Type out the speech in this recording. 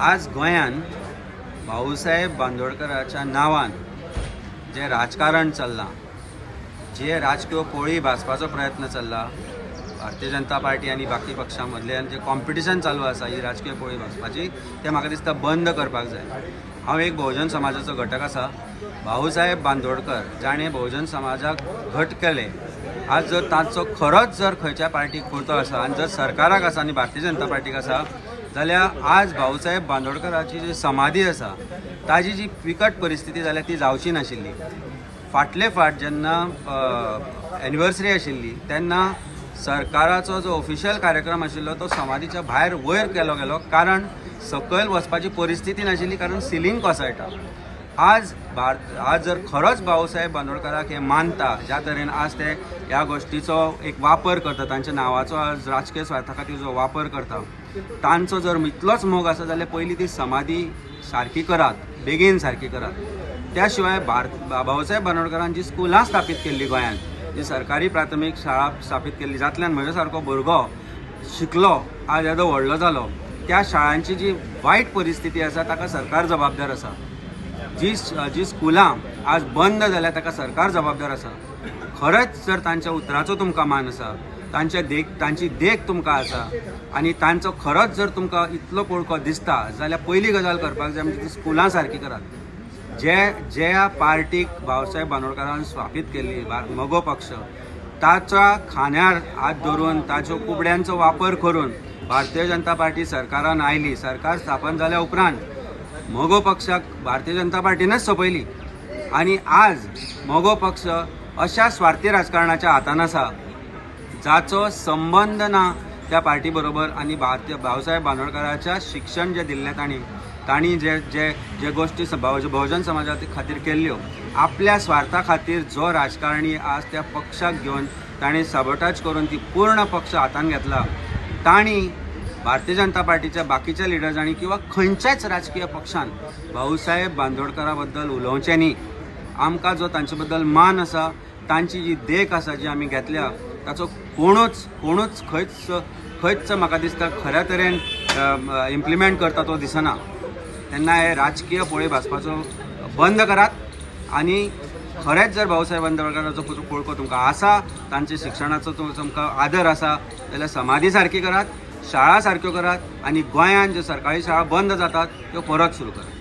आज गोंयान भाऊसाहेब बांदोडकराच्या नांवान जे राजकारण चल्लां, जे राजकीय पोळी भाजपाचो प्रयत्न चल्ला, भारतीय जनता पार्टी आनी बाकी पक्षां मदल्यान जे कॉम्पिटिशन चालू आसा ही राजकीय पोळी भाजपाची, ते म्हाका दिसता बंद करपाक जाय। हांव एक बहुजन समाजाचो घटक आसा। भाऊसाहेब बांदोडकर जाणें बहुजन समाजाक घट केले। आज जर तांचो खरोच जर खंयच्या पार्टीक पुरतो आसा आनी जर सरकाराक आसा आनी भारतीय जनता पार्टीक आसा जाल्यार आज भाऊसाहेब बांदोडकराची जी समाधी आसा ताजी जी विकट परिस्थिती जाल्यार ती जावची नाशिल्ली। फाटले फाट जेन्ना एनिवर्सरी आशिल्ली तेन्ना सरकाराचो जो ऑफिशियल कार्यक्रम आशिल्लो तो समाधीच्या भायर वयर केलो गेलो, कारण सकयल वचपाची परिस्थिती नाशिल्ली, कारण सिलींग कोसळटा। आज जर खरोच भाऊसाहेब बांदोडकराक हे मानता, ज्या तरेन आज ते ह्या गोष्टीचो एक वापर करता, तांच्या नांवाचो आज राजकीय स्वार्था खातीर जो वापर करता, तांचो जर इतलोच मोग आसा जाल्यार पयलीं ती समाधी सारकी करात, बेगीन सारकी करात। त्या शिवाय भाऊसाहेब बांदोडकरान जी स्कुलां स्थापीत केल्ली गोंयांत, जी सरकारी प्राथमीक शाळा स्थापीत केल्ली, जातल्यान म्हज्या सारको भुरगो शिकलो, आज येदो व्हडलो जालो, त्या शाळांची जी वायट परिस्थिती आसा ताका सरकार जबाबदार आसा। जी स्कुलां आज बंद जाल्यात ताका सरकार जबाबदार आसा। खरेंच जर तांच्या उतराचो तुमकां मान आसा, तांची देख तुमकां आसा आनी तांचो खरोच जर तुमकां इतलो पळको दिसता जाल्यार पयली गजाल करपाक जाय म्हणजे ती स्कुलां सारकी करात। ज्या पार्टीक भाऊसाहेब बांदोडकरान स्थापीत केल्ली मगो पक्ष, ताच्या खांद्यार हात धरून ताच्यो कुबड्यांचो वापर करून भारतीय जनता पार्टी सरकारान आयली। सरकार स्थापन जाल्या उपरांत मगो पक्षाक भारतीय जनता पार्टीनच सोंपयली आनी आज मगो पक्ष अशा स्वार्थी राजकारणाच्या हातान आसा जाचो संबंध ना त्या पार्टी बरोबर। आनी भाऊसाहेब बांदोडकराच्या शिक्षण जे दिल्लें तांणी जे गोष्टी बहुजन समाजा खातीर केल्ल्यो, आपल्या स्वार्था खातीर जो राजकारणी आज त्या पक्षाक घेवन तांणी सबोटाज करून ती पूर्ण पक्ष हातान घेतला, तांणी भारतीय जनता पार्टीच्या बाकीच्या लिडर्सांनी किंवा खंयच्याच राजकीय पक्षान भाऊसाहेब बांदोडकरा बद्दल उलोवचें न्ही। आमकां जो तांचे बद्दल मान आसा, तांची जी देख आसा जी आमी घेतल्या, ताचो कोणूच खंयच म्हाका दिसता खऱ्या तरेन इम्प्लिमेंट करता तो दिसना। तेन्ना हे राजकीय पोळी भाजपाचो बंद करात आनी खरेंच जर भाऊसाहेब बांदोडकराचो पळको तुमकां आसा, तांच्या शिक्षणाचो तुमकां आदर आसा जाल्यार समाधी सारकी करात, शाळा सारक्यो करात आनी गोंयांत ज्यो सरकारी शाळा बंद जातात त्यो परत सुरू करात।